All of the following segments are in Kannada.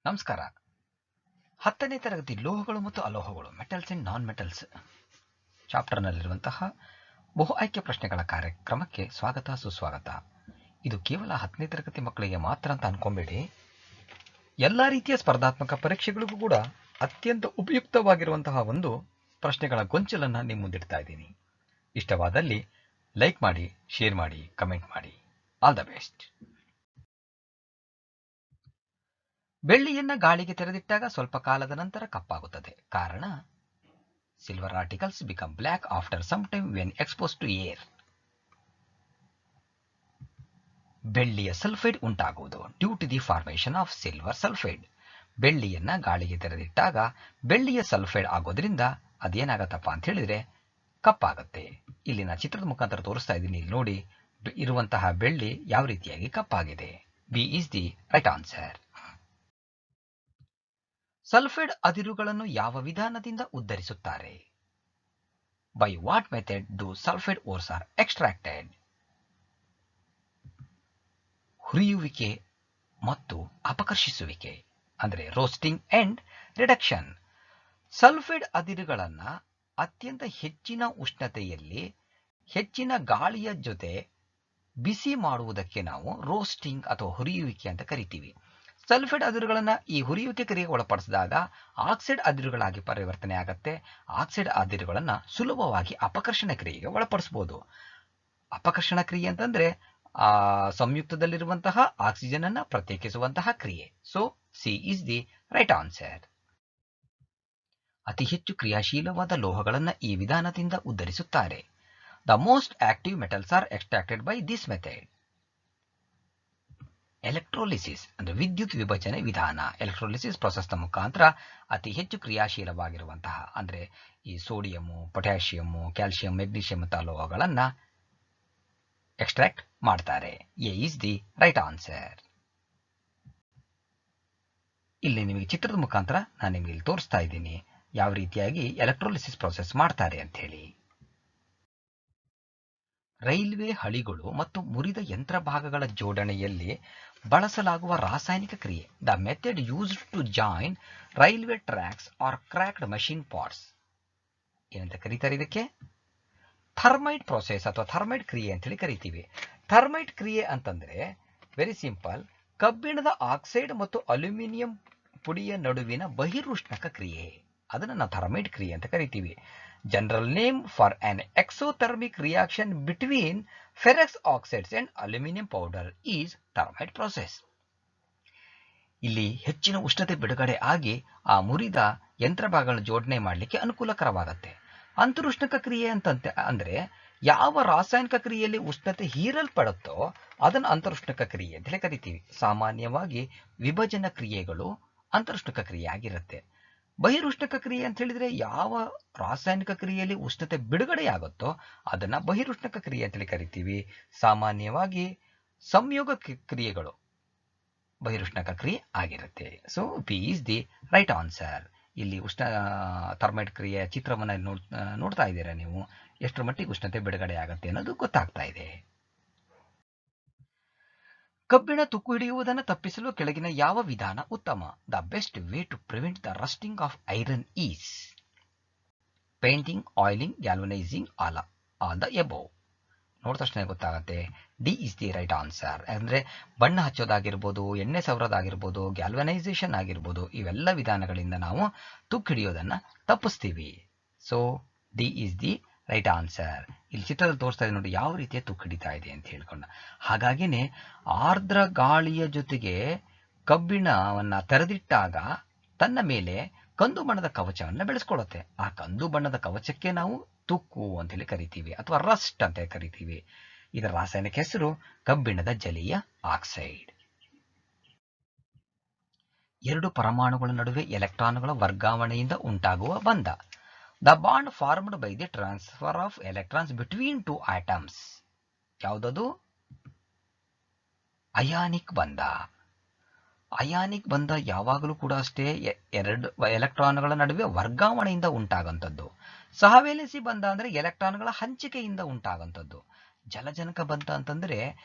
ನಮಸ್ಕಾರ. 10ನೇ ತರಗತಿ ಲೋಹಗಳು ಮತ್ತು ಅಲೋಹಗಳು ಮೆಟಲ್ಸ್ ಅಂಡ್ ನಾನ್ ಮೆಟಲ್ಸ್ ಚಾಪ್ಟರ್ನಲ್ಲಿರುವಂತಹ ಬಹು ಆಯ್ಕೆ ಪ್ರಶ್ನೆಗಳ ಕಾರ್ಯಕ್ರಮಕ್ಕೆ ಸ್ವಾಗತ ಸುಸ್ವಾಗತ. ಇದು ಕೇವಲ 10ನೇ ತರಗತಿ ಮಕ್ಕಳಿಗೆ ಮಾತ್ರ ಅಂತ ಅನ್ಕೊಂಬೇಡಿ. ಎಲ್ಲ ರೀತಿಯ ಸ್ಪರ್ಧಾತ್ಮಕ ಪರೀಕ್ಷೆಗಳಿಗೂ ಕೂಡ ಅತ್ಯಂತ ಉಪಯುಕ್ತವಾಗಿರುವಂತಹ ಒಂದು ಪ್ರಶ್ನೆಗಳ ಗೊಂಚಲನ್ನು ನಿಮ್ಮ ಮುಂದಿಡ್ತಾ ಇದ್ದೀನಿ. ಇಷ್ಟವಾದಲ್ಲಿ ಲೈಕ್ ಮಾಡಿ, ಶೇರ್ ಮಾಡಿ, ಕಮೆಂಟ್ ಮಾಡಿ. All the best. ಬೆಳ್ಳಿಯನ್ನ ಗಾಳಿಗೆ ತೆರೆದಿಟ್ಟಾಗ ಸ್ವಲ್ಪ ಕಾಲದ ನಂತರ ಕಪ್ಪಾಗುತ್ತದೆ. ಕಾರಣ silver articles become black after some time when expose to air. ಬೆಳ್ಳಿಯ ಸಲ್ಫೈಡ್ ಉಂಟಾಗುವುದು due to the formation of silver sulphide. ಬೆಳ್ಳಿಯನ್ನ ಗಾಳಿಗೆ ತೆರೆದಿಟ್ಟಾಗ ಬೆಳ್ಳಿಯ ಸಲ್ಫೈಡ್ ಆಗೋದ್ರಿಂದ ಅದೇನಾಗತ್ತಪ್ಪ ಅಂತ ಹೇಳಿದ್ರೆ ಕಪ್ಪಾಗತ್ತೆ. ಇಲ್ಲಿ ನಾ ಚಿತ್ರದ ಮುಖಾಂತರ ತೋರಿಸ್ತಾ ಇದ್ದೀನಿ. ಇಲ್ಲಿ ನೋಡಿ ಇರುವಂತಹ ಬೆಳ್ಳಿ ಯಾವ ರೀತಿಯಾಗಿ ಕಪ್ಪಾಗಿದೆ. B is the right answer. Sulphide ಅದಿರುಗಳನ್ನು ಯಾವ ವಿಧಾನದಿಂದ ಉದ್ಧರಿಸುತ್ತಾರೆ? By what method do sulphide ores are extracted? ಹುರಿಯುವಿಕೆ ಮತ್ತು ಅಪಕರ್ಷಿಸುವಿಕೆ ಅಂದರೆ ರೋಸ್ಟಿಂಗ್ ಅಂಡ್ ರಿಡಕ್ಷನ್. ಸಲ್ಫೈಡ್ ಅದಿರುಗಳನ್ನು ಅತ್ಯಂತ ಹೆಚ್ಚಿನ ಉಷ್ಣತೆಯಲ್ಲಿ ಹೆಚ್ಚಿನ ಗಾಳಿಯ ಜೊತೆ ಬಿಸಿ ಮಾಡುವುದಕ್ಕೆ ನಾವು ರೋಸ್ಟಿಂಗ್ ಅಥವಾ ಹುರಿಯುವಿಕೆ ಅಂತ ಕರಿತೀವಿ. ಸಲ್ಫೈಡ್ ಅದಿರುಗಳನ್ನು ಈ ಹುರಿಯುವಿಕೆ ಕ್ರಿಯೆಗೆ ಒಳಪಡಿಸಿದಾಗ ಆಕ್ಸೈಡ್ ಅದಿರುಗಳಾಗಿ ಪರಿವರ್ತನೆ ಆಗುತ್ತೆ. ಆಕ್ಸೈಡ್ ಅದಿರುಗಳನ್ನು ಸುಲಭವಾಗಿ ಅಪಕರ್ಷಣ ಕ್ರಿಯೆಗೆ ಒಳಪಡಿಸಬಹುದು. ಅಪಕರ್ಷಣ ಕ್ರಿಯೆ ಅಂತಂದ್ರೆ ಸಂಯುಕ್ತದಲ್ಲಿರುವಂತಹ ಆಕ್ಸಿಜನ್ ಅನ್ನು ಪ್ರತ್ಯೇಕಿಸುವಂತಹ ಕ್ರಿಯೆ. So C is the right answer. ಅತಿ ಹೆಚ್ಚು ಕ್ರಿಯಾಶೀಲವಾದ ಲೋಹಗಳನ್ನು ಈ ವಿಧಾನದಿಂದ ಉದ್ಧರಿಸುತ್ತಾರೆ. The most active metals are extracted by this method. Electrolysis ಅಂದರೆ ವಿದ್ಯುತ್ ವಿಭಜನೆ ವಿಧಾನ. ಎಲೆಕ್ಟ್ರೋಲಿಸಿಸ್ ಪ್ರೊಸೆಸ್ನ ಮುಖಾಂತರ ಅತಿ ಹೆಚ್ಚು ಕ್ರಿಯಾಶೀಲವಾಗಿರುವಂತಹ ಅಂದರೆ ಈ ಸೋಡಿಯಮ್ಮು, ಪೊಟ್ಯಾಷಿಯಮ್ಮು, ಕ್ಯಾಲ್ಸಿಯಂ, ಮೆಗ್ನೀಷಿಯಂ ಮತ್ತು ಲೋಹಗಳನ್ನು ಎಕ್ಸ್ಟ್ರಾಕ್ಟ್ ಮಾಡ್ತಾರೆ. A is the right answer. ಇಲ್ಲಿ ನಿಮಗೆ ಚಿತ್ರದ ಮುಖಾಂತರ ನಾನು ನಿಮಗೆ ಇಲ್ಲಿ ತೋರಿಸ್ತಾ ಇದ್ದೀನಿ ಯಾವ ರೀತಿಯಾಗಿ ಎಲೆಕ್ಟ್ರೋಲಿಸಿಸ್ ಪ್ರೊಸೆಸ್ ಮಾಡ್ತಾರೆ ಅಂತ ಹೇಳಿ. ರೈಲ್ವೆ ಹಳಿಗಳು ಮತ್ತು ಮುರಿದ ಯಂತ್ರ ಭಾಗಗಳ ಜೋಡಣೆಯಲ್ಲಿ ಬಳಸಲಾಗುವ ರಾಸಾಯನಿಕ ಕ್ರಿಯೆ. The method used to join railway tracks or cracked machine parts ಏನಂತ ಕರೀತಾರೆ? ಇದಕ್ಕೆ ಥರ್ಮೈಟ್ ಪ್ರೊಸೆಸ್ ಅಥವಾ ಥರ್ಮೈಟ್ ಕ್ರಿಯೆ ಅಂತ ಹೇಳಿ ಕರಿತೀವಿ. ಥರ್ಮೈಟ್ ಕ್ರಿಯೆ ಅಂತಂದ್ರೆ ವೆರಿ ಸಿಂಪಲ್, ಕಬ್ಬಿಣದ ಆಕ್ಸೈಡ್ ಮತ್ತು ಅಲ್ಯೂಮಿನಿಯಂ ಪುಡಿಯ ನಡುವಿನ ಬಹಿರುಷ್ಣಕ ಕ್ರಿಯೆ. ಅದನ್ನು ನಾವು ಥರ್ಮೈಟ್ ಕ್ರಿಯೆ ಅಂತ ಕರಿತೀವಿ. General name for on exothermic reaction between ferrous oxides and aluminium powder is thermite process. ಇಲ್ಲಿ ಹೆಚ್ಚಿನ ಉಷ್ಣತೆ ಬಿಡುಗಡೆ ಆಗಿ ಆ ಮುರಿದ ಯಂತ್ರ ಭಾಗಗಳನ್ನು ಜೋಡಣೆ ಮಾಡಲಿಕ್ಕೆ ಅನುಕೂಲಕರವಾಗುತ್ತೆ. ಅಂತರುಷ್ಣಕ ಕ್ರಿಯೆ ಅಂತಂತೆ ಅಂದ್ರೆ ಯಾವ ರಾಸಾಯನಿಕ ಕ್ರಿಯೆಯಲ್ಲಿ ಉಷ್ಣತೆ ಹೀರಲ್ಪಡುತ್ತೋ ಅದನ್ನು ಅಂತರುಷ್ಣಕ ಕ್ರಿಯೆ ಅಂತ ಹೇಳಿ ಕರಿತೀವಿ. ಸಾಮಾನ್ಯವಾಗಿ ವಿಭಜನ ಕ್ರಿಯೆಗಳು ಅಂತರುಷ್ಣಕ ಕ್ರಿಯೆ ಆಗಿರುತ್ತೆ. ಬಹಿರುಷ್ಣಕ ಕ್ರಿಯೆ ಅಂತ ಹೇಳಿದ್ರೆ ಯಾವ ರಾಸಾಯನಿಕ ಕ್ರಿಯೆಯಲ್ಲಿ ಉಷ್ಣತೆ ಬಿಡುಗಡೆಯಾಗುತ್ತೋ ಅದನ್ನ ಬಹಿರುಷ್ಣಕ ಕ್ರಿಯೆ ಅಂತೇಳಿ ಕರಿತೀವಿ. ಸಾಮಾನ್ಯವಾಗಿ ಸಂಯೋಗ ಕ್ರಿಯೆಗಳು ಬಹಿರುಷ್ಣಕ ಕ್ರಿಯೆ ಆಗಿರುತ್ತೆ. So B is the right answer. ಇಲ್ಲಿ ಥರ್ಮೈಟ್ ಕ್ರಿಯೆಯ ಚಿತ್ರವನ್ನು ನೋಡ್ತಾ ಇದ್ದೀರಾ ನೀವು. ಎಷ್ಟರ ಮಟ್ಟಿಗೆ ಉಷ್ಣತೆ ಬಿಡುಗಡೆ ಆಗುತ್ತೆ ಅನ್ನೋದು ಗೊತ್ತಾಗ್ತಾ ಇದೆ. ಕಬ್ಬಿಣ ತುಕ್ಕು ಹಿಡಿಯುವುದನ್ನು ತಪ್ಪಿಸಲು ಕೆಳಗಿನ ಯಾವ ವಿಧಾನ ಉತ್ತಮ? The best way to prevent the rusting of iron is painting, oiling, galvanizing, all the above. ನೋಡಿದ ತಕ್ಷಣ ಗೊತ್ತಾಗುತ್ತೆ. D is the right answer. ಅಂದರೆ ಬಣ್ಣ ಹಚ್ಚೋದಾಗಿರ್ಬೋದು, ಎಣ್ಣೆ ಸವರೋದಾಗಿರ್ಬೋದು, ಗ್ಯಾಲ್ವನೈಸೇಷನ್ ಆಗಿರ್ಬೋದು, ಇವೆಲ್ಲ ವಿಧಾನಗಳಿಂದ ನಾವು ತುಕ್ಕು ಹಿಡಿಯೋದನ್ನು ತಪ್ಪಿಸ್ತೀವಿ. So D is the right answer. ಇಲ್ಲಿ ಚಿತ್ರದಲ್ಲಿ ತೋರಿಸ್ತಾ ಇದೆ ನೋಡಿ ಯಾವ ರೀತಿಯ ತುಕ್ಕು ಹಿಡಿತಾ ಇದೆ ಅಂತ ಹೇಳ್ಕೊಂಡು. ಹಾಗಾಗಿನೇ ಆರ್ದ್ರ ಗಾಳಿಯ ಜೊತೆಗೆ ಕಬ್ಬಿಣವನ್ನ ತೆರೆದಿಟ್ಟಾಗ ತನ್ನ ಮೇಲೆ ಕಂದು ಬಣ್ಣದ ಕವಚವನ್ನು ಬೆಳೆಸ್ಕೊಳ್ಳುತ್ತೆ. ಆ ಕಂದು ಬಣ್ಣದ ಕವಚಕ್ಕೆ ನಾವು ತುಕ್ಕು ಅಂತ ಹೇಳಿ ಕರಿತೀವಿ ಅಥವಾ ರಸ್ಟ್ ಅಂತ ಕರಿತೀವಿ. ಇದರ ರಾಸಾಯನಿಕ ಹೆಸರು ಕಬ್ಬಿಣದ ಜಲೀಯ ಆಕ್ಸೈಡ್. ಎರಡು ಪರಮಾಣುಗಳ ನಡುವೆ ಎಲೆಕ್ಟ್ರಾನ್ಗಳ ವರ್ಗಾವಣೆಯಿಂದ ಉಂಟಾಗುವ ಬಂಧ. The bond formed by the transfer of electrons between two atoms. ಯಾವುದದು? ಅಯಾನಿಕ್ ಬಂಧ. ಅಯಾನಿಕ್ ಬಂಧ ಯಾವಾಗಲೂ ಕೂಡ ಅಷ್ಟೇ ಎರಡು ಎಲೆಕ್ಟ್ರಾನ್ಗಳ ನಡುವೆ ವರ್ಗಾವಣೆಯಿಂದ ಉಂಟಾಗಂಥದ್ದು. ಸಹವೇಲೆನ್ಸಿ ಬಂಧ ಅಂದ್ರೆ ಎಲೆಕ್ಟ್ರಾನ್ಗಳ ಹಂಚಿಕೆಯಿಂದ ಉಂಟಾಗಂಥದ್ದು. ಜಲಜನಕ ಬಂಧ ಅಂತಂದ್ರೆ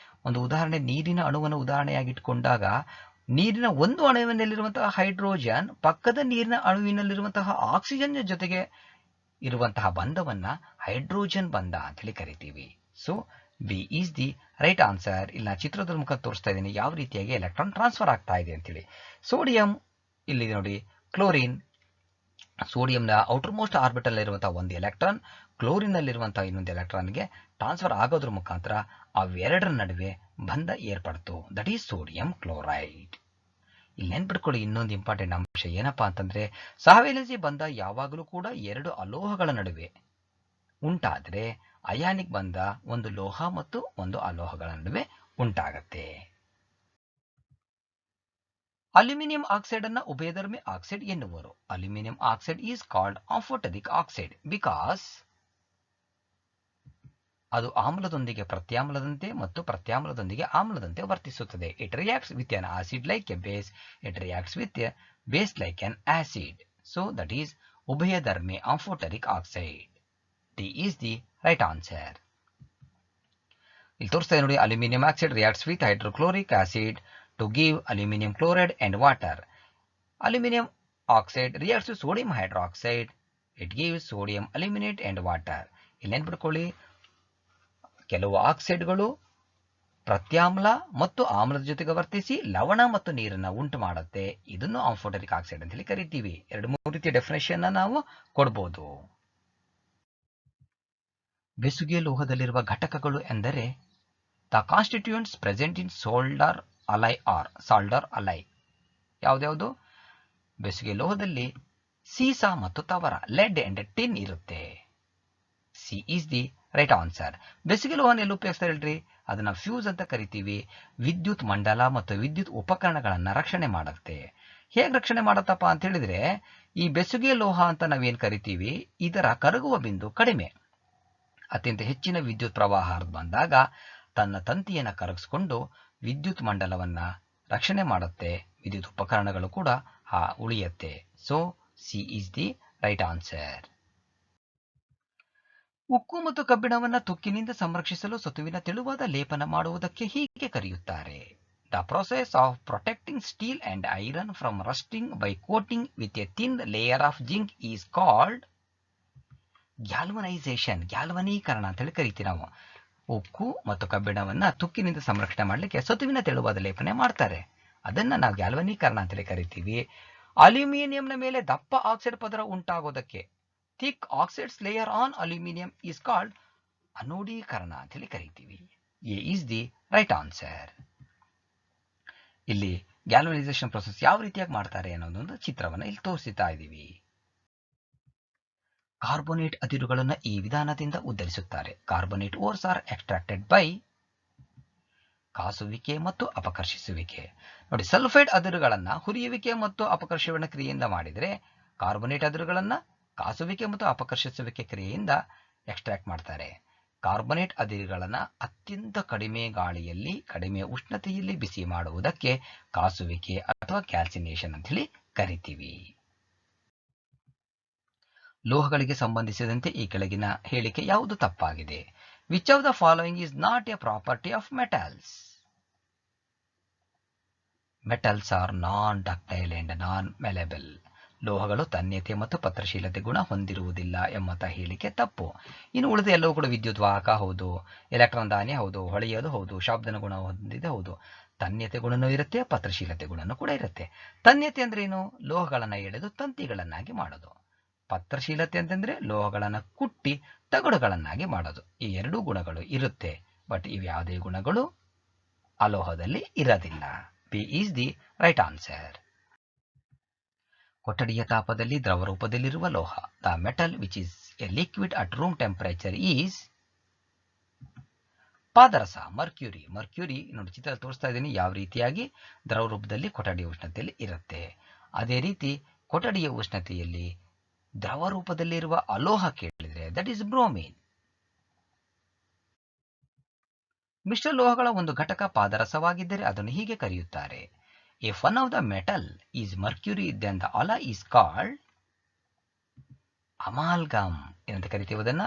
ಒಂದು ಉದಾಹರಣೆ, ನೀರಿನ ಅಣುವನ್ನು ಉದಾಹರಣೆಯಾಗಿಟ್ಕೊಂಡಾಗ ನೀರಿನ ಒಂದು ಅಣುವಿನಲ್ಲಿರುವಂತಹ ಹೈಡ್ರೋಜನ್ ಪಕ್ಕದ ನೀರಿನ ಅಣುವಿನಲ್ಲಿರುವಂತಹ ಆಕ್ಸಿಜನ್ ಜೊತೆಗೆ ಇರುವಂತಹ ಬಂಧವನ್ನ ಹೈಡ್ರೋಜನ್ ಬಂಧ ಅಂತ ಹೇಳಿ ಕರಿತೀವಿ. So B is the right answer. ಇಲ್ಲಿ ನಾನು ಚಿತ್ರದ ಮುಖ ತೋರಿಸ್ತಾ ಇದ್ದೀನಿ ಯಾವ ರೀತಿಯಾಗಿ ಎಲೆಕ್ಟ್ರಾನ್ ಟ್ರಾನ್ಸ್ಫರ್ ಆಗ್ತಾ ಇದೆ ಅಂತೇಳಿ. ಸೋಡಿಯಂ ಇಲ್ಲಿ ನೋಡಿ, ಕ್ಲೋರಿನ್, ಸೋಡಿಯಂನ ಔಟರ್ ಮೋಸ್ಟ್ ಆರ್ಬಿಟಲ್ ಇರುವಂತಹ ಒಂದು ಎಲೆಕ್ಟ್ರಾನ್ ಕ್ಲೋರಿನ್ ನಲ್ಲಿರುವಂತಹ ಇನ್ನೊಂದು ಎಲೆಕ್ಟ್ರಾನ್ಗೆ ಟ್ರಾನ್ಸ್ಫರ್ ಆಗೋದ್ರ ಮುಖಾಂತರ ಅವೆರಡರ ನಡುವೆ ಬಂಧ ಏರ್ಪಡ್ತು. That is sodium chloride. ಇಲ್ಲಿ ನೆನ್ಪಿಟ್ಕೊಳ್ಳಿ ಇನ್ನೊಂದು ಇಂಪಾರ್ಟೆಂಟ್ ಅಂಶ ಏನಪ್ಪಾ ಅಂತಂದ್ರೆ, ಸಹವೇಲೆನ್ಸಿ ಬಂಧ ಯಾವಾಗಲೂ ಕೂಡ ಎರಡು ಅಲೋಹಗಳ ನಡುವೆ ಉಂಟಾದ್ರೆ ಅಯಾನಿಕ್ ಬಂಧ ಒಂದು ಲೋಹ ಮತ್ತು ಒಂದು ಅಲೋಹಗಳ ನಡುವೆ ಉಂಟಾಗತ್ತೆ. ಅಲ್ಯೂಮಿನಿಯಂ ಆಕ್ಸೈಡ್ ಅನ್ನ ಉಭಯಧರ್ಮಿ ಆಕ್ಸೈಡ್ ಎನ್ನುವರು. Aluminium oxide is called amphoteric oxide because ಅದು ಆಮ್ಲದೊಂದಿಗೆ ಪ್ರತ್ಯಾಮ್ಲದಂತೆ ಮತ್ತು ಪ್ರತ್ಯಾಮ್ಲದೊಂದಿಗೆ ಆಮ್ಲದಂತೆ ವರ್ತಿಸುತ್ತದೆ. It reacts with an acid like a base. It reacts with a base like an acid. So that is ಉಭಯಧರ್ಮಿ amphoteric oxide. D is the right answer. ಇಲ್ಲಿ ತೋರಿಸ್ತಾ ಇದೆ ನೋಡಿ, aluminium oxide reacts with hydrochloric acid to give aluminum chloride and water. Aluminum oxide reacts with sodium hydroxide. It gives sodium aluminate and water. ಇಲ್ಲಿ ನೆನ್ಪಿಟ್ಕೊಳ್ಳಿ, ಕೆಲವು ಆಕ್ಸೈಡ್ಗಳು ಪ್ರತ್ಯಾಮ್ಲ ಮತ್ತು ಆಮ್ಲದ ಜೊತೆಗೆ ವರ್ತಿಸಿ ಲವಣ ಮತ್ತು ನೀರನ್ನು ಉಂಟು ಮಾಡುತ್ತೆ. ಇದನ್ನು ಆಂಫೋಟರಿಕ್ ಆಕ್ಸೈಡ್ ಅಂತ ಹೇಳಿ ಕರಿತೀವಿ. ಎರಡು ಮೂರು ರೀತಿಯ ಡೆಫಿನೇಷನ್ ನಾವು ಕೊಡ್ಬೋದು. ಬೆಸುಗೆ ಲೋಹದಲ್ಲಿರುವ ಘಟಕಗಳು ಎಂದರೆ the constituents present in solder alloy or solder alloy. ಯಾವ್ದ್ಯಾವುದು? ಬೆಸುಗೆ ಲೋಹದಲ್ಲಿ ಸೀಸಾ ಮತ್ತು ತವರ, ಲೆಡ್ ಅಂಡ್ ಟಿನ್ ಇರುತ್ತೆ. C is the right answer. ಬೆಸುಗೆ ಲೋಹನ ಎಲ್ಲಿ ಉಪಯೋಗಿಸ್ತಾರೆ ಹೇಳ್ರಿ? ಅದನ್ನ ಫ್ಯೂಸ್ ಅಂತ ಕರಿತೀವಿ. ವಿದ್ಯುತ್ ಮಂಡಲ ಮತ್ತು ವಿದ್ಯುತ್ ಉಪಕರಣಗಳನ್ನ ರಕ್ಷಣೆ ಮಾಡುತ್ತೆ. ಹೇಗೆ ರಕ್ಷಣೆ ಮಾಡತ್ತಪ್ಪ ಅಂತ ಹೇಳಿದ್ರೆ, ಈ ಬೆಸುಗೆ ಲೋಹ ಅಂತ ನಾವೇನ್ ಕರಿತೀವಿ, ಇದರ ಕರಗುವ ಬಿಂದು ಕಡಿಮೆ. ಅತ್ಯಂತ ಹೆಚ್ಚಿನ ವಿದ್ಯುತ್ ಪ್ರವಾಹ ಬಂದಾಗ ತನ್ನ ತಂತಿಯನ್ನು ಕರಗಿಸ್ಕೊಂಡು ವಿದ್ಯುತ್ ಮಂಡಲವನ್ನ ರಕ್ಷಣೆ ಮಾಡುತ್ತೆ. ವಿದ್ಯುತ್ ಉಪಕರಣಗಳು ಕೂಡ ಉಳಿಯುತ್ತೆ. So C is the right answer. ಉಕ್ಕು ಮತ್ತು ಕಬ್ಬಿಣವನ್ನ ತುಕ್ಕಿನಿಂದ ಸಂರಕ್ಷಿಸಲು ಸತುವಿನ ತೆಳುವಾದ ಲೇಪನ ಮಾಡುವುದಕ್ಕೆ ಹೀಗೆ ಕರೆಯುತ್ತಾರೆ. The process of protecting steel and iron from rusting by coating with a thin layer of zinc is called galvanisation. ಗ್ಯಾಲ್ವನೀಕರಣ ಅಂತ ಹೇಳಿ ಕರಿತೀವಿ ನಾವು. ಉಕ್ಕು ಮತ್ತು ಕಬ್ಬಿಣವನ್ನ ತುಕ್ಕಿನಿಂದ ಸಂರಕ್ಷಣೆ ಮಾಡಲಿಕ್ಕೆ ಸತುವಿನ ತೆಳುವಾದ ಲೇಪನೆ ಮಾಡ್ತಾರೆ. ಅದನ್ನ ನಾವು ಗ್ಯಾಲ್ವನೀಕರಣ ಅಂತೇಳಿ ಕರಿತೀವಿ. ಅಲ್ಯೂಮಿನಿಯಂನ ಮೇಲೆ ದಪ್ಪ ಆಕ್ಸೈಡ್ ಪದರ ಉಂಟಾಗೋದಕ್ಕೆ thick oxides layer on aluminium is called ಅನೋಡೀಕರಣ ಅಂತೇಳಿ ಕರಿತೀವಿ. A is the right answer. ಇಲ್ಲಿ ಗ್ಯಾಲ್ವನೈಸೇಷನ್ ಪ್ರೊಸೆಸ್ ಯಾವ ರೀತಿಯಾಗಿ ಮಾಡ್ತಾರೆ ಅನ್ನೋದೊಂದು ಚಿತ್ರವನ್ನ ಇಲ್ಲಿ ತೋರಿಸ್ತಾ ಇದ್ದೀವಿ. ಕಾರ್ಬೋನೇಟ್ ಅದಿರುಗಳನ್ನು ಈ ವಿಧಾನದಿಂದ ಉದ್ಧರಿಸುತ್ತಾರೆ. ಕಾರ್ಬೋನೇಟ್ ಓರ್ಸ್ ಆರ್ ಎಕ್ಸ್ಟ್ರಾಕ್ಟೆಡ್ ಬೈ ಕಾಸುವಿಕೆ ಮತ್ತು ಅಪಕರ್ಷಿಸುವಿಕೆ. ನೋಡಿ, ಸಲ್ಫೈಡ್ ಅದಿರುಗಳನ್ನ ಹುರಿಯುವಿಕೆ ಮತ್ತು ಅಪಕರ್ಷಣ ಕ್ರಿಯೆಯಿಂದ ಮಾಡಿದರೆ, ಕಾರ್ಬೋನೇಟ್ ಅದಿರುಗಳನ್ನ ಕಾಸುವಿಕೆ ಮತ್ತು ಅಪಕರ್ಷಿಸುವಿಕೆ ಕ್ರಿಯೆಯಿಂದ ಎಕ್ಸ್ಟ್ರಾಕ್ಟ್ ಮಾಡ್ತಾರೆ. ಕಾರ್ಬೋನೇಟ್ ಅದಿರುಗಳನ್ನ ಅತ್ಯಂತ ಕಡಿಮೆ ಗಾಳಿಯಲ್ಲಿ ಕಡಿಮೆ ಉಷ್ಣತೆಯಲ್ಲಿ ಬಿಸಿ ಮಾಡುವುದಕ್ಕೆ ಕಾಸುವಿಕೆ ಅಥವಾ ಕ್ಯಾಲ್ಸಿನೇಷನ್ ಅಂತ ಹೇಳಿ ಕರಿತೀವಿ. ಲೋಹಗಳಿಗೆ ಸಂಬಂಧಿಸಿದಂತೆ ಈ ಕೆಳಗಿನ ಹೇಳಿಕೆ ಯಾವುದು ತಪ್ಪಾಗಿದೆ? Which of the following is not a property of metals? Metals are non ductile and non malleable. ಲೋಹಗಳು ತನ್ಯತೆ ಮತ್ತು ಪತ್ರಶೀಲತೆ ಗುಣ ಹೊಂದಿರುವುದಿಲ್ಲ ಎಂಬಂತ ಹೇಳಿಕೆ ತಪ್ಪು. ಇನ್ನು ಉಳಿದ ಎಲ್ಲವೂ ಕೂಡ ವಿದ್ಯುತ್ ವಾಹಕ ಹೌದು, ಎಲೆಕ್ಟ್ರಾನ್ ದಾನಿ ಹೌದು, ಹೊಳೆಯೋದು ಹೌದು, ಶಾಬ್ದನ ಗುಣ ಹೊಂದಿದೆ ಹೌದು. ತನ್ಯತೆ ಗುಣನೂ ಇರುತ್ತೆ, ಪತ್ರಶೀಲತೆ ಗುಣನೂ ಕೂಡ ಇರುತ್ತೆ. ತನ್ಯತೆ ಅಂದ್ರೆ ಏನು? ಲೋಹಗಳನ್ನ ಎಳೆದು ತಂತಿಗಳನ್ನಾಗಿ ಮಾಡೋದು. ಪತ್ರಶೀಲತೆ ಅಂತಂದ್ರೆ ಲೋಹಗಳನ್ನ ಕುಟ್ಟಿ ತಗಡುಗಳನ್ನಾಗಿ ಮಾಡೋದು. ಈ ಎರಡೂ ಗುಣಗಳು ಇರುತ್ತೆ. ಬಟ್ ಇವು ಯಾವುದೇ ಗುಣಗಳು ಅಲೋಹದಲ್ಲಿ ಇರೋದಿಲ್ಲ. B is the right answer. ಕೊಠಡಿಯ ತಾಪದಲ್ಲಿ ದ್ರವ ರೂಪದಲ್ಲಿರುವ ಲೋಹ, the metal which is a liquid at room temperature is ಪಾದರಸ, ಮರ್ಕ್ಯೂರಿ. ಮರ್ಕ್ಯೂರಿ ನೋಡಿ ಚಿತ್ರ ತೋರಿಸ್ತಾ ಇದ್ದೀನಿ ಯಾವ ರೀತಿಯಾಗಿ ದ್ರವ ರೂಪದಲ್ಲಿ ಕೊಠಡಿಯ ಉಷ್ಣತೆಯಲ್ಲಿ ಇರುತ್ತೆ. ಅದೇ ರೀತಿ ಕೊಠಡಿಯ ಉಷ್ಣತೆಯಲ್ಲಿ ದ್ರವ ರೂಪದಲ್ಲಿರುವ ಅಲೋಹ ಕೇಳಿದ್ರೆ ದಟ್ ಈಸ್ ಬ್ರೋಮಿನ್. ಮಿಶ್ರ ಲೋಹಗಳ ಒಂದು ಘಟಕ ಪಾದರಸವಾಗಿದ್ದರೆ ಅದನ್ನು ಹೀಗೆ ಕರೆಯುತ್ತಾರೆ. If one of the metal is mercury then the alloy is called amalgam. ಏನಂತ ಕರಿತೀವಿ? ಅದನ್ನ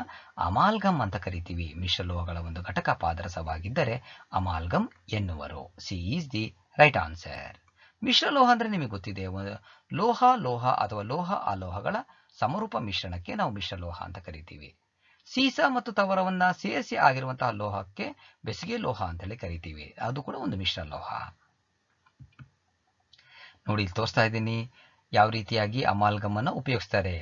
ಅಮಾಲ್ಗಮ್ ಅಂತ ಕರಿತೀವಿ. ಮಿಶ್ರ ಲೋಹಗಳ ಒಂದು ಘಟಕ ಪಾದರಸವಾಗಿದ್ದರೆ ಅಮಾಲ್ಗಮ್ ಎನ್ನುವರು. C is the right answer. ಮಿಶ್ರಲೋಹ ಅಂದ್ರೆ ನಿಮಗೆ ಗೊತ್ತಿದೆ, ಲೋಹ ಲೋಹ ಅಥವಾ ಲೋಹ ಅಲೋಹಗಳ ಸಮರೂಪ ಮಿಶ್ರಣಕ್ಕೆ ನಾವು ಮಿಶ್ರಲೋಹ ಅಂತ ಕರಿತೀವಿ. ಸೀಸ ಮತ್ತು ತವರವನ್ನ ಸೇರಿಸಿ ಆಗಿರುವಂತಹ ಲೋಹಕ್ಕೆ ಬೆಸುಗೆ ಲೋಹ ಅಂತೇಳಿ ಕರಿತೀವಿ. ಅದು ಕೂಡ ಒಂದು ಮಿಶ್ರಲೋಹ. ನೋಡಿ, ಇಲ್ಲಿ ತೋರಿಸ್ತಾ ಇದ್ದೀನಿ ಯಾವ ರೀತಿಯಾಗಿ ಅಮಾಲ್ಗಮ್ ಅನ್ನು ಉಪಯೋಗಿಸ್ತಾರೆ.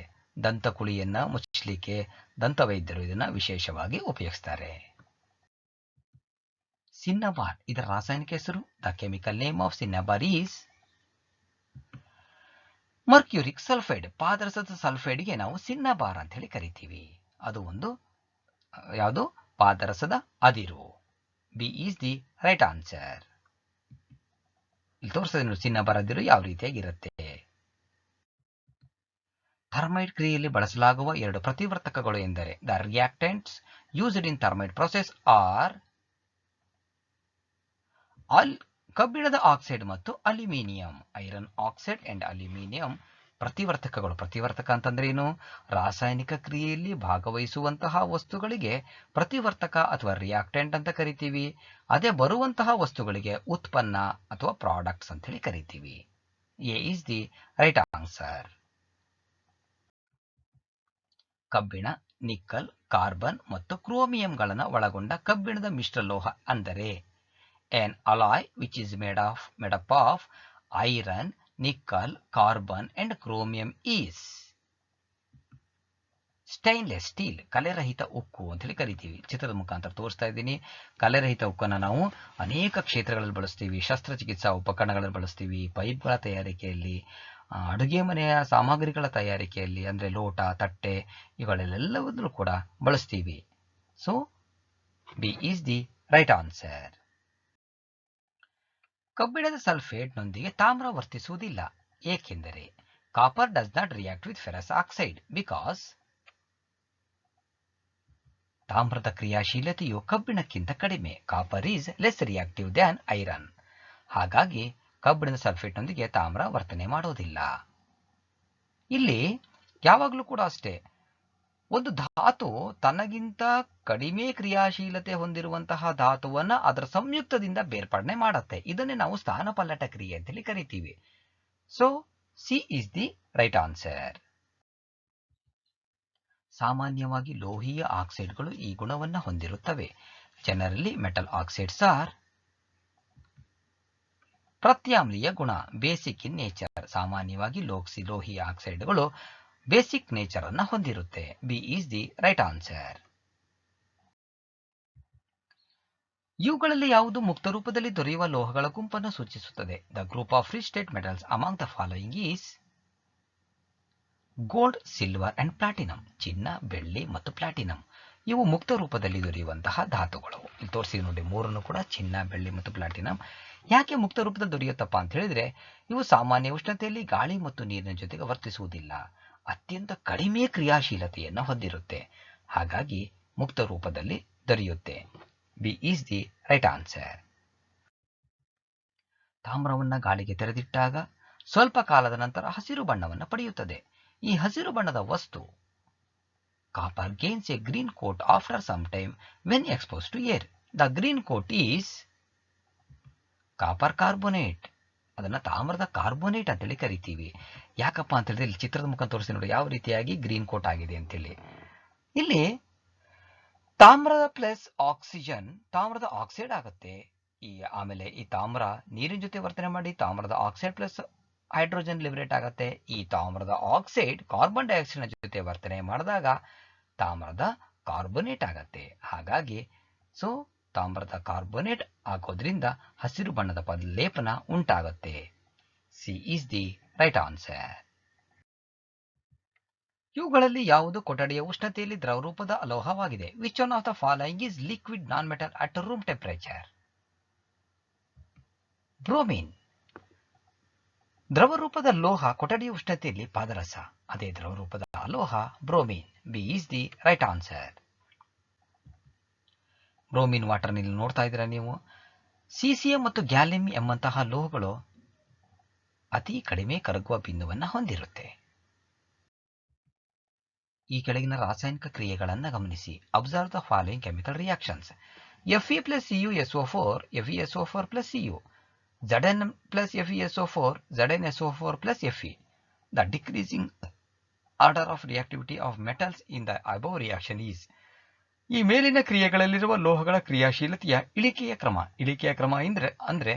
ದಂತಕುಳಿಯನ್ನ ಮುಚ್ಚಲಿಕ್ಕೆ ದಂತವೈದ್ಯರು ಇದನ್ನ ವಿಶೇಷವಾಗಿ ಉಪಯೋಗಿಸ್ತಾರೆ. ಸಿನ್ನಬಾರ್ ಇದರ ರಾಸಾಯನಿಕ ಹೆಸರು. The chemical name of cinnabar is mercuric sulphide. ಪಾದರಸದ ಸಲ್ಫೈಡ್ಗೆ ನಾವು ಸಿನ್ನಬಾರ್ ಅಂತ ಹೇಳಿ ಕರಿತೀವಿ. ಅದು ಒಂದು ಯಾವುದು ಪಾದರಸದ ಅದಿರು. B is the right answer. ಇಲ್ಲಿ ತೋರಿಸಿದ್ರೆ ಸಿನ್ನಬಾರ್ ಅದಿರು ಯಾವ ರೀತಿಯಾಗಿರುತ್ತೆ. ಥರ್ಮೈಟ್ ಕ್ರಿಯೆಯಲ್ಲಿ ಬಳಸಲಾಗುವ ಎರಡು ಪ್ರತಿವರ್ತಕಗಳು ಎಂದರೆ the reactants used in thermite process are ಕಬ್ಬಿಣದ ಆಕ್ಸೈಡ್ ಮತ್ತು aluminium. Iron oxide and aluminium ಪ್ರತಿವರ್ತಕಗಳು. ಪ್ರತಿವರ್ತಕ ಅಂತಂದ್ರೆ ಏನು? ರಾಸಾಯನಿಕ ಕ್ರಿಯೆಯಲ್ಲಿ ಭಾಗವಹಿಸುವಂತಹ ವಸ್ತುಗಳಿಗೆ ಪ್ರತಿವರ್ತಕ ಅಥವಾ ರಿಯಾಕ್ಟೆಂಟ್ ಅಂತ ಕರಿತೀವಿ. ಅದೇ ಬರುವಂತಹ ವಸ್ತುಗಳಿಗೆ ಉತ್ಪನ್ನ ಅಥವಾ ಪ್ರಾಡಕ್ಟ್ಸ್ ಅಂತ ಹೇಳಿ ಕರಿತೀವಿ. A is the right answer. ಕಬ್ಬಿಣ, ನಿಕ್ಕಲ್, ಕಾರ್ಬನ್ ಮತ್ತು ಕ್ರೋಮಿಯಂಗಳನ್ನು ಒಳಗೊಂಡ ಕಬ್ಬಿಣದ ಮಿಶ್ರಲೋಹ ಅಂದರೆ an alloy which is made up of iron, nickel, carbon and chromium is stainless steel. ಕಲೆರಹಿತ ಉಕ್ಕು ಅಂತ ಹೇಳಿ ಕರಿತೀವಿ. ಚಿತ್ರದ ಮುಖಾಂತರ ತೋರಿಸ್ತಾ ಇದ್ದೀನಿ. ಕಲೆರಹಿತ ಉಕ್ಕನ್ನು ನಾವು ಅನೇಕ ಕ್ಷೇತ್ರಗಳಲ್ಲಿ ಬಳಸ್ತೀವಿ. ಶಸ್ತ್ರಚಿಕಿತ್ಸಾ ಉಪಕರಣಗಳಲ್ಲಿ ಬಳಸ್ತೀವಿ, ಪೈಪ್ಗಳ ತಯಾರಿಕೆಯಲ್ಲಿ, ಅಡುಗೆ ಮನೆಯ ಸಾಮಗ್ರಿಗಳ ತಯಾರಿಕೆಯಲ್ಲಿ ಅಂದರೆ ಲೋಟ, ತಟ್ಟೆ ಇವುಗಳೆಲ್ಲವನ್ನೂ ಕೂಡ ಬಳಸ್ತೀವಿ. So B is the right answer. ಕಬ್ಬಿಣದ ಸಲ್ಫೇಟ್ನೊಂದಿಗೆ ತಾಮ್ರ ವರ್ತಿಸುವುದಿಲ್ಲ. ಏಕೆಂದರೆ copper does not react with ferrous oxide because ತಾಮ್ರದ ಕ್ರಿಯಾಶೀಲತೆಯು ಕಬ್ಬಿಣಕ್ಕಿಂತ ಕಡಿಮೆ. Copper is less reactive than iron. ಹಾಗಾಗಿ ಕಬ್ಬಿಣದ ಸಲ್ಫೇಟ್ನೊಂದಿಗೆ ತಾಮ್ರ ವರ್ತನೆ ಮಾಡೋದಿಲ್ಲ. ಇಲ್ಲಿ ಯಾವಾಗಲೂ ಕೂಡ ಅಷ್ಟೇ, ಒಂದು ಧಾತು ತನಗಿಂತ ಕಡಿಮೆ ಕ್ರಿಯಾಶೀಲತೆ ಹೊಂದಿರುವಂತಹ ಧಾತುವನ್ನ ಅದರ ಸಂಯುಕ್ತದಿಂದ ಬೇರ್ಪಡಣೆ ಮಾಡುತ್ತೆ. ಇದನ್ನೇ ನಾವು ಸ್ಥಾನಪಲ್ಲಟ ಕ್ರಿಯೆ ಅಂತೇಳಿ ಕರಿತೀವಿ. So C is the right answer. ಸಾಮಾನ್ಯವಾಗಿ ಲೋಹೀಯ ಆಕ್ಸೈಡ್ಗಳು ಈ ಗುಣವನ್ನು ಹೊಂದಿರುತ್ತವೆ. ಜನರಲಿ ಮೆಟಲ್ ಆಕ್ಸೈಡ್ಸ್ ಆರ್ ಪ್ರತ್ಯಾಮ್ಲೀಯ ಗುಣ, ಬೇಸಿಕ್ ಇನ್ ನೇಚರ್. ಸಾಮಾನ್ಯವಾಗಿ ಲೋಹೀಯ ಆಕ್ಸೈಡ್ಗಳು ಬೇಸಿಕ್ ನೇಚರ್ ಅನ್ನ ಹೊಂದಿರುತ್ತೆ. B is the right answer. ಇವುಗಳಲ್ಲಿ ಯಾವುದು ಮುಕ್ತ ರೂಪದಲ್ಲಿ ದೊರೆಯುವ ಲೋಹಗಳ ಗುಂಪನ್ನು ಸೂಚಿಸುತ್ತದೆ? The group of free state metals among the following is gold, silver and platinum. ಚಿನ್ನ, ಬೆಳ್ಳಿ ಮತ್ತು ಪ್ಲಾಟಿನಂ ಇವು ಮುಕ್ತ ರೂಪದಲ್ಲಿ ದೊರೆಯುವಂತಹ ಧಾತುಗಳು. ಇಲ್ಲಿ ತೋರಿಸಿ ನೋಡಿ, ಮೂರನ್ನು ಕೂಡ ಚಿನ್ನ, ಬೆಳ್ಳಿ ಮತ್ತು ಪ್ಲಾಟಿನಂ. ಯಾಕೆ ಮುಕ್ತ ರೂಪದಲ್ಲಿ ದೊರೆಯುತ್ತಪ್ಪ ಅಂತ ಹೇಳಿದ್ರೆ, ಇವು ಸಾಮಾನ್ಯ ಉಷ್ಣತೆಯಲ್ಲಿ ಗಾಳಿ ಮತ್ತು ನೀರಿನ ಜೊತೆಗೆ ವರ್ತಿಸುವುದಿಲ್ಲ. ಅತ್ಯಂತ ಕಡಿಮೆ ಕ್ರಿಯಾಶೀಲತೆಯನ್ನು ಹೊಂದಿರುತ್ತೆ. ಹಾಗಾಗಿ ಮುಕ್ತ ರೂಪದಲ್ಲಿ ದೊರೆಯುತ್ತೆ. B is the right answer. ತಾಮ್ರವನ್ನು ಗಾಳಿಗೆ ತೆರೆದಿಟ್ಟಾಗ ಸ್ವಲ್ಪ ಕಾಲದ ನಂತರ ಹಸಿರು ಬಣ್ಣವನ್ನು ಪಡೆಯುತ್ತದೆ. ಈ ಹಸಿರು ಬಣ್ಣದ ವಸ್ತು copper gains a green coat after some time when expose to air. The green coat is copper carbonate. ಅದನ್ನ ತಾಮ್ರದ ಕಾರ್ಬೋನೇಟ್ ಅಂತೇಳಿ ಕರಿತೀವಿ. ಯಾಕಪ್ಪ ಅಂತ ಹೇಳಿದ್ರೆ, ಇಲ್ಲಿ ಚಿತ್ರದ ಮುಖ ತೋರಿಸಿ ನೋಡಿ ಯಾವ ರೀತಿಯಾಗಿ ಗ್ರೀನ್ ಕೋಟ್ ಆಗಿದೆ ಅಂತೇಳಿ. ಇಲ್ಲಿ ತಾಮ್ರದ ಪ್ಲಸ್ ಆಕ್ಸಿಜನ್ ತಾಮ್ರದ ಆಕ್ಸೈಡ್ ಆಗುತ್ತೆ. ಆಮೇಲೆ ಈ ತಾಮ್ರ ನೀರಿನ ಜೊತೆ ವರ್ತನೆ ಮಾಡಿ ತಾಮ್ರದ ಆಕ್ಸೈಡ್ ಪ್ಲಸ್ ಹೈಡ್ರೋಜನ್ ಲಿಬರೇಟ್ ಆಗುತ್ತೆ. ಈ ತಾಮ್ರದ ಆಕ್ಸೈಡ್ ಕಾರ್ಬನ್ ಡೈಆಕ್ಸೈಡ್ ಜೊತೆ ವರ್ತನೆ ಮಾಡಿದಾಗ ತಾಮ್ರದ ಕಾರ್ಬೋನೇಟ್ ಆಗತ್ತೆ. ಹಾಗಾಗಿ ತಾಮ್ರದ ಕಾರ್ಬೋನೇಟ್ ಆಗೋದ್ರಿಂದ ಹಸಿರು ಬಣ್ಣದ ಲೇಪನ ಉಂಟಾಗುತ್ತೆ. C is the right answer. ಇವುಗಳಲ್ಲಿ ಯಾವುದು ಕೊಠಡಿಯ ಉಷ್ಣತೆಯಲ್ಲಿ ದ್ರವರೂಪದ ಅಲೋಹವಾಗಿದೆ? Which one of the following is liquid non metal at room temperature? Bromine. ದ್ರವರೂಪದ ಲೋಹ ಕೊಠಡಿಯ ಉಷ್ಣತೆಯಲ್ಲಿ ಪಾದರಸ, ಅದೇ ದ್ರವರೂಪದ ಅಲೋಹ bromine. B is the right answer. Bromine water ನಲ್ಲಿ ನೋಡ್ತಾ ಇದ್ದೀರಾ ನೀವು. ಸೀಸಿಯಂ ಮತ್ತು ಗ್ಯಾಲಿಯಂ ಎಂಬಂತಹ ಲೋಹಗಳು ಅತಿ ಕಡಿಮೆ ಕರಗುವ ಬಿಂದುವನ್ನು ಹೊಂದಿರುತ್ತೆ. ಈ ಕೆಳಗಿನ ರಾಸಾಯನಿಕ ಕ್ರಿಯೆಗಳನ್ನು ಗಮನಿಸಿ. Observe the following chemical reactions. Fe plus Cu SO4, FeSO4 plus Cu. Zn plus FeSO4, ZnSO4 plus Fe. The decreasing order of reactivity of metals in the above reaction is. ಈ ಮೇಲಿನ ಕ್ರಿಯೆಗಳಲ್ಲಿರುವ ಲೋಹಗಳ ಕ್ರಿಯಾಶೀಲತೆಯ ಇಳಿಕೆಯ ಕ್ರಮ ಅಂದ್ರೆ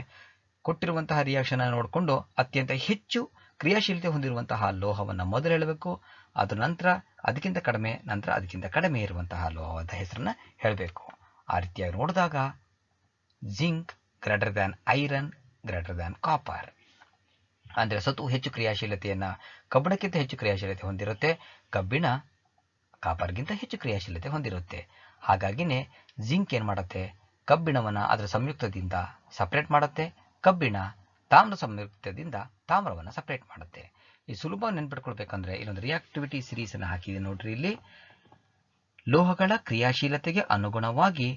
ಕೊಟ್ಟಿರುವಂತಹ ರಿಯಾಕ್ಷನ್ ನೋಡಿಕೊಂಡು ಅತ್ಯಂತ ಹೆಚ್ಚು ಕ್ರಿಯಾಶೀಲತೆ ಹೊಂದಿರುವಂತಹ ಲೋಹವನ್ನು ಮೊದಲು ಹೇಳಬೇಕು, ಅದ ನಂತರ ಅದಕ್ಕಿಂತ ಕಡಿಮೆ, ನಂತರ ಅದಕ್ಕಿಂತ ಕಡಿಮೆ ಇರುವಂತಹ ಲೋಹದ ಹೆಸರನ್ನ ಹೇಳಬೇಕು. ಆ ರೀತಿಯಾಗಿ ನೋಡಿದಾಗ zinc greater than iron greater than copper. ಅಂದರೆ ಸತು ಹೆಚ್ಚು ಕ್ರಿಯಾಶೀಲತೆಯನ್ನ ಕಬ್ಬಿಣಕ್ಕಿಂತ ಹೆಚ್ಚು ಕ್ರಿಯಾಶೀಲತೆ ಹೊಂದಿರುತ್ತೆ, ಕಬ್ಬಿಣ ಕಾಪರ್ಗಿಂತ ಹೆಚ್ಚು ಕ್ರಿಯಾಶೀಲತೆ ಹೊಂದಿರುತ್ತೆ. ಹಾಗಾಗಿನೇ ಜಿಂಕ್ ಏನ್ ಮಾಡುತ್ತೆ, ಕಬ್ಬಿಣವನ್ನ ಅದರ ಸಂಯುಕ್ತದಿಂದ ಸಪರೇಟ್ ಮಾಡುತ್ತೆ, ಕಬ್ಬಿಣ ತಾಮ್ರ ಸಂಯುಕ್ತದಿಂದ ತಾಮ್ರವನ್ನು ಸಪರೇಟ್ ಮಾಡುತ್ತೆ. ಈ ಸುಲಭ ನೆನ್ಪಿಟ್ಕೊಳ್ಬೇಕಂದ್ರೆ ಇಲ್ಲೊಂದು ರಿಯಾಕ್ಟಿವಿಟಿ ಸಿರೀಸ್ ಅನ್ನು ಹಾಕಿದೆ ನೋಡ್ರಿ. ಇಲ್ಲಿ ಲೋಹಗಳ ಕ್ರಿಯಾಶೀಲತೆಗೆ ಅನುಗುಣವಾಗಿ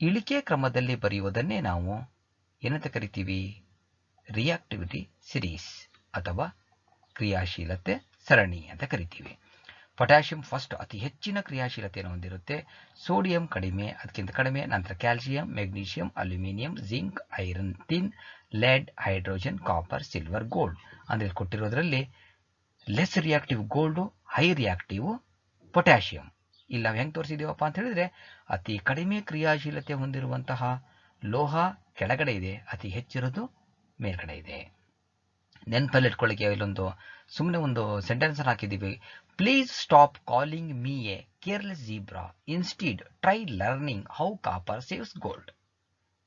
ಇಳಿಕೆ ಕ್ರಮದಲ್ಲಿ ಬರೆಯುವುದನ್ನೇ ನಾವು ಏನಂತ ಕರಿತೀವಿ, ರಿಯಾಕ್ಟಿವಿಟಿ ಸಿರೀಸ್ ಅಥವಾ ಕ್ರಿಯಾಶೀಲತೆ ಸರಣಿ ಅಂತ ಕರಿತೀವಿ. ಪೊಟ್ಯಾಷಿಯಂ ಫಸ್ಟ್ ಅತಿ ಹೆಚ್ಚಿನ ಕ್ರಿಯಾಶೀಲತೆಯನ್ನು ಹೊಂದಿರುತ್ತೆ, ಸೋಡಿಯಂ ಕಡಿಮೆ, ಅದಕ್ಕಿಂತ ಕಡಿಮೆ, ನಂತರ calcium, magnesium, aluminium, zinc, iron, tin, lead, hydrogen, copper, silver, gold. ಅಂದ್ರೆ ಕೊಟ್ಟಿರೋದ್ರಲ್ಲಿ less reactive gold, high reactive potassium. ಇಲ್ಲಿ ನಾವು ಹೆಂಗೆ ತೋರಿಸಿದೀವಪ್ಪ ಅಂತ ಹೇಳಿದ್ರೆ ಅತಿ ಕಡಿಮೆ ಕ್ರಿಯಾಶೀಲತೆ ಹೊಂದಿರುವಂತಹ ಲೋಹ ಕೆಳಗಡೆ ಇದೆ, ಅತಿ ಹೆಚ್ಚಿರೋದು ಮೇಲ್ಗಡೆ ಇದೆ. ನೆನಪಲ್ಲಿ ಇಟ್ಕೊಳ್ಳಿಕ್ಕೆ ಇಲ್ಲೊಂದು ಸುಮ್ಮನೆ ಒಂದು ಸೆಂಟೆನ್ಸ್ ಹಾಕಿದ್ದೀವಿ. Please stop calling me a careless zebra, instead try learning how copper saves gold.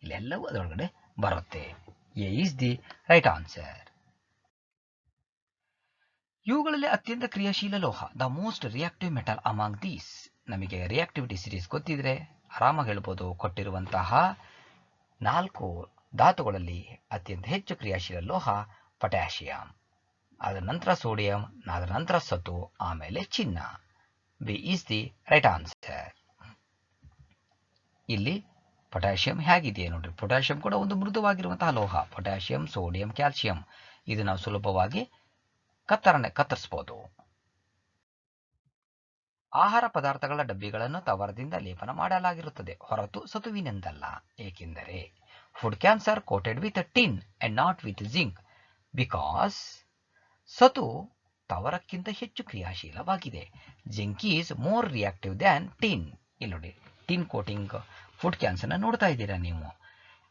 ಇಲ್ಲೆಲ್ಲವೂ ಅದರೊಳಗಡೆ ಬರುತ್ತೆ. A is the right answer. ಇವುಗಳಲ್ಲಿ ಅತ್ಯಂತ ಕ್ರಿಯಾಶೀಲ ಲೋಹ, the most reactive metal among these. ನಮಗೆ ರಿಯಾಕ್ಟಿವಿಟಿ ಸಿರೀಸ್ ಗೊತ್ತಿದ್ರೆ ಆರಾಮಾಗಿ ಹೇಳ್ಬೋದು, ಕೊಟ್ಟಿರುವಂತಹ 4 ಧಾತುಗಳಲ್ಲಿ ಅತ್ಯಂತ ಹೆಚ್ಚು ಕ್ರಿಯಾಶೀಲ ಲೋಹ ಪೊಟ್ಯಾಷಿಯಂ, ಅದರ ನಂತರ ಸೋಡಿಯಂ, ಅದರ ನಂತರ ಸತು, ಆಮೇಲೆ ಚಿನ್ನ. B is the right answer. ಇಲ್ಲಿ ಪೊಟ್ಯಾಷಿಯಂ ಹೇಗಿದೆ ನೋಡ್ರಿ. ಪೊಟ್ಯಾಷಿಯಂ ಕೂಡ ಒಂದು ಮೃದುವಾಗಿರುವಂತಹ ಲೋಹ. ಪೊಟ್ಯಾಷಿಯಂ, ಸೋಡಿಯಂ, ಕ್ಯಾಲ್ಸಿಯಂ ಇದು ನಾವು ಸುಲಭವಾಗಿ ಕತ್ತರಿಸಬಹುದು. ಆಹಾರ ಪದಾರ್ಥಗಳ ಡಬ್ಬಿಗಳನ್ನು ತವರದಿಂದ ಲೇಪನ ಮಾಡಲಾಗಿರುತ್ತದೆ, ಹೊರತು ಸತುವಿನಿಂದಲ್ಲ. ಏಕೆಂದರೆ food cans are coated with tin and not with zinc because ಸತು ತವರಕ್ಕಿಂತ ಹೆಚ್ಚು ಕ್ರಿಯಾಶೀಲವಾಗಿದೆ. Zinc is more reactive than tin. ಇಲ್ಲಿ ನೋಡಿ, ಟಿನ್ ಕೋಟಿಂಗ್ ಫುಡ್ ಕ್ಯಾನ್ಸ್ ಅನ್ನ ನೋಡ್ತಾ ಇದ್ದೀರಾ ನೀವು.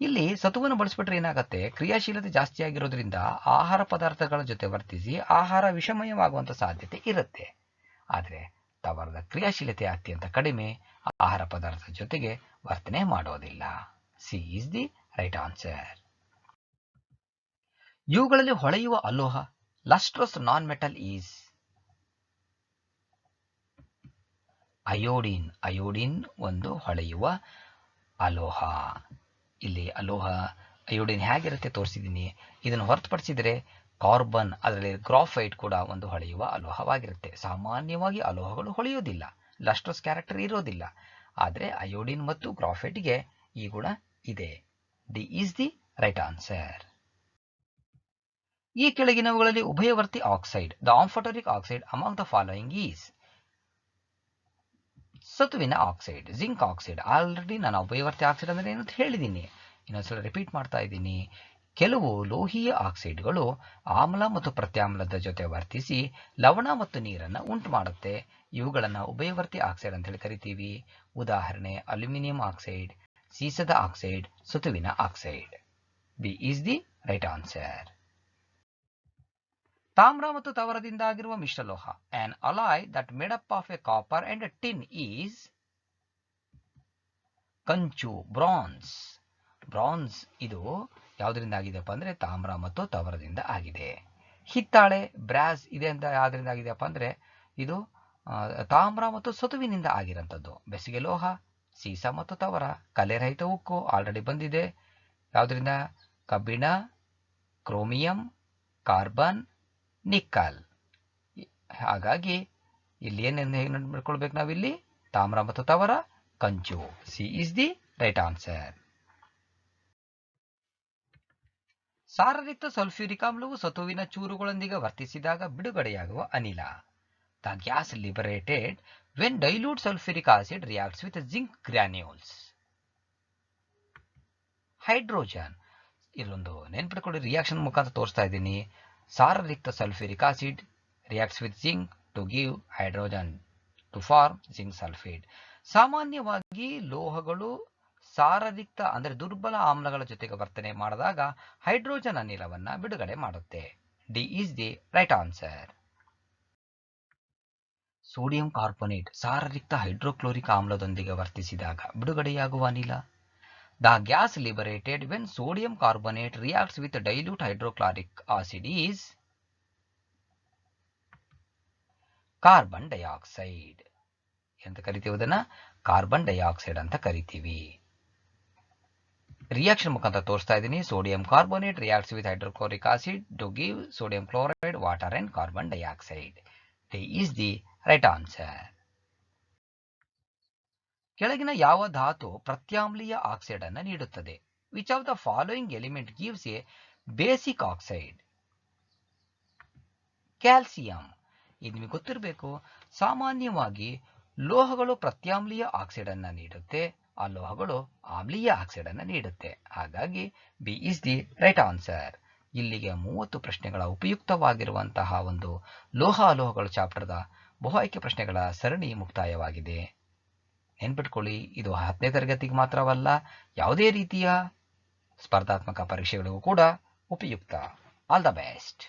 ಇಲ್ಲಿ ಸತುವನ್ನು ಬಳಸ್ಬಿಟ್ರೆ ಏನಾಗುತ್ತೆ, ಕ್ರಿಯಾಶೀಲತೆ ಜಾಸ್ತಿ ಆಗಿರೋದ್ರಿಂದ ಆಹಾರ ಪದಾರ್ಥಗಳ ಜೊತೆ ವರ್ತಿಸಿ ಆಹಾರ ವಿಷಮಯವಾಗುವಂತ ಸಾಧ್ಯತೆ ಇರುತ್ತೆ. ಆದರೆ ತವರದ ಕ್ರಿಯಾಶೀಲತೆ ಅತ್ಯಂತ ಕಡಿಮೆ, ಆಹಾರ ಪದಾರ್ಥದ ಜೊತೆಗೆ ವರ್ತನೆ ಮಾಡೋದಿಲ್ಲ. C is the right answer. ಇವುಗಳಲ್ಲಿ ಹೊಳೆಯುವ ಅಲೋಹ lustrous non metal is iodine. Iodine ಒಂದು ಹೊಳೆಯುವ ಅಲೋಹ. ಇಲ್ಲಿ ಅಲೋಹ ಅಯೋಡಿನ್ ಹೇಗಿರುತ್ತೆ ತೋರಿಸಿದ್ದೀನಿ. ಇದನ್ನು ಹೊರತುಪಡಿಸಿದರೆ ಕಾರ್ಬನ್, ಅದರಲ್ಲಿ ಗ್ರಾಫೈಟ್ ಕೂಡ ಒಂದು ಹೊಳೆಯುವ ಅಲೋಹವಾಗಿರುತ್ತೆ. ಸಾಮಾನ್ಯವಾಗಿ ಅಲೋಹಗಳು ಹೊಳೆಯೋದಿಲ್ಲ, ಲಸ್ಟ್ರಸ್ ಕ್ಯಾರೆಕ್ಟರ್ ಇರೋದಿಲ್ಲ. ಆದರೆ ಅಯೋಡಿನ್ ಮತ್ತು ಗ್ರಾಫೈಟ್ಗೆ ಈ ಗುಣ ಇದೆ. D is the right answer. ಈ ಕೆಳಗಿನವುಗಳಲ್ಲಿ ಉಭಯವರ್ತಿ oxide, the amphoteric oxide among the following is. ಸತುವಿನ ಆಕ್ಸೈಡ್, ಜಿಂಕ್ ಆಕ್ಸೈಡ್. ಆಲ್ರೆಡಿ ನಾನು ಉಭಯವರ್ತಿ ಆಕ್ಸೈಡ್ ಅಂದ್ರೆ ಏನು ಅಂತ ಹೇಳಿದ್ದೀನಿ, ಇನ್ನೊಂದ್ಸಲ ರಿಪೀಟ್ ಮಾಡ್ತಾ ಇದ್ದೀನಿ. ಕೆಲವು ಲೋಹೀಯ ಆಕ್ಸೈಡ್ಗಳು ಆಮ್ಲ ಮತ್ತು ಪ್ರತ್ಯಾಮ್ಲದ ಜೊತೆ ವರ್ತಿಸಿ ಲವಣ ಮತ್ತು ನೀರನ್ನು ಉಂಟು ಮಾಡುತ್ತೆ. ಇವುಗಳನ್ನು ಉಭಯವರ್ತಿ ಆಕ್ಸೈಡ್ ಅಂತ ಹೇಳಿ ಕರಿತೀವಿ. ಉದಾಹರಣೆ ಅಲ್ಯೂಮಿನಿಯಂ ಆಕ್ಸೈಡ್, ಸೀಸದ ಆಕ್ಸೈಡ್, ಸತುವಿನ oxide. B is the right answer. ತಾಮ್ರ ಮತ್ತು ತವರದಿಂದ ಆಗಿರುವ ಮಿಶ್ರಲೋಹ, an alloy that made up of a copper and tin is ಕಂಚು, ಬ್ರಾನ್ಸ್. ಬ್ರಾನ್ಸ್ ಇದು ಯಾವುದರಿಂದ ಆಗಿದೆಯಪ್ಪ ಅಂದ್ರೆ ತಾಮ್ರ ಮತ್ತು ತವರದಿಂದ ಆಗಿದೆ. ಹಿತ್ತಾಳೆ, ಬ್ರಾಸ್ ಇದೆ ಅಂತ ಯಾವ್ದರಿಂದ ಆಗಿದೆಯಪ್ಪ ಅಂದ್ರೆ ಇದು ತಾಮ್ರ ಮತ್ತು ಸತುವಿನಿಂದ ಆಗಿರಂಥದ್ದು. ಬೆಸುಗೆ ಲೋಹ, ಸೀಸ ಮತ್ತು ತವರ. ಕಲೆರಹಿತ ಉಕ್ಕು ಆಲ್ರೆಡಿ ಬಂದಿದೆ, ಯಾವುದರಿಂದ, ಕಬ್ಬಿಣ, ಕ್ರೋಮಿಯಂ, ಕಾರ್ಬನ್, ನಿಕ್ಕಲ್. ಹಾಗಾಗಿ ಇಲ್ಲಿ ಏನೇನು ಹೇಗೆ ನೆನಪಿಟ್ಕೊಳ್ಬೇಕು ನಾವಿಲ್ಲಿ, ತಾಮ್ರ ಮತ್ತು ತವರ, ಕಂಚು. C is the right answer. ಸಾರರಿಕ್ತ ಸಲ್ಫ್ಯೂರಿಕ್ ಆಮ್ಲವು ಸತುವಿನ ಚೂರುಗಳೊಂದಿಗೆ ವರ್ತಿಸಿದಾಗ ಬಿಡುಗಡೆಯಾಗುವ ಅನಿಲ. The gas liberated when dilute sulphuric acid reacts with zinc granules. Hydrogen. ಇಲ್ಲೊಂದು ನೆನ್ಪಿಟ್ಕೊಳ್ಳಿ, ರಿಯಾಕ್ಷನ್ ಮುಖಾಂತರ ತೋರಿಸ್ತಾ ಇದ್ದೀನಿ. ಸಾರರಿಕ್ತ sulphuric acid reacts with zinc to give hydrogen to form zinc sulphate. ಸಾಮಾನ್ಯವಾಗಿ ಲೋಹಗಳು ಸಾರರಿಕ್ತ ಅಂದರೆ ದುರ್ಬಲ ಆಮ್ಲಗಳ ಜೊತೆಗೆ ವರ್ತನೆ ಮಾಡಿದಾಗ ಹೈಡ್ರೋಜನ್ ಅನಿಲವನ್ನ ಬಿಡುಗಡೆ ಮಾಡುತ್ತೆ. D is the right answer. Sodium carbonate ಸಾರರಿಕ್ತ ಹೈಡ್ರೋಕ್ಲೋರಿಕ್ ಆಮ್ಲದೊಂದಿಗೆ ವರ್ತಿಸಿದಾಗ ಬಿಡುಗಡೆಯಾಗುವ ಅನಿಲ. The gas liberated when sodium carbonate reacts with dilute hydrochloric acid is carbon dioxide ಅಂತ ಕರಿತೀವಿ. ಅದನ್ನ ಕಾರ್ಬನ್ ಡೈಆಕ್ಸೈಡ್ ಅಂತ ಕರಿತೀವಿ. ರಿಯಾಕ್ಷನ್ ಮುಖಾಂತರ ತೋರಿಸ್ತಾ ಇದ್ದೀನಿ. Sodium carbonate reacts with hydrochloric acid to give sodium chloride, water and carbon dioxide. D is the right answer. ಕೆಳಗಿನ ಯಾವ ಧಾತು ಪ್ರತ್ಯಾಮ್ಲೀಯ ಆಕ್ಸೈಡ್ ಅನ್ನು ನೀಡುತ್ತದೆ? Which of the following element gives a basic oxide? Calcium. ಇದು ನಿಮಗೆ ಗೊತ್ತಿರಬೇಕು. ಸಾಮಾನ್ಯವಾಗಿ ಲೋಹಗಳು ಪ್ರತ್ಯಾಮ್ಲೀಯ ಆಕ್ಸೈಡ್ ಅನ್ನು ನೀಡುತ್ತೆ, ಆ ಲೋಹಗಳು ಆಮ್ಲೀಯ ಆಕ್ಸೈಡ್ ಅನ್ನು ನೀಡುತ್ತೆ. ಹಾಗಾಗಿ B is the right answer. ಇಲ್ಲಿಗೆ 30 ಪ್ರಶ್ನೆಗಳ ಉಪಯುಕ್ತವಾಗಿರುವಂತಹ ಒಂದು ಲೋಹ ಅಲೋಹಗಳು ಚಾಪ್ಟರ್ದ ಬಹು ಆಯ್ಕೆ ಪ್ರಶ್ನೆಗಳ ಸರಣಿ ಮುಕ್ತಾಯವಾಗಿದೆ. ನೆನ್ಪಿಟ್ಕೊಳ್ಳಿ, ಇದು 10ನೇ ತರಗತಿಗೆ ಮಾತ್ರವಲ್ಲ, ಯಾವುದೇ ರೀತಿಯ ಸ್ಪರ್ಧಾತ್ಮಕ ಪರೀಕ್ಷೆಗಳಿಗೂ ಕೂಡ ಉಪಯುಕ್ತ. All the best.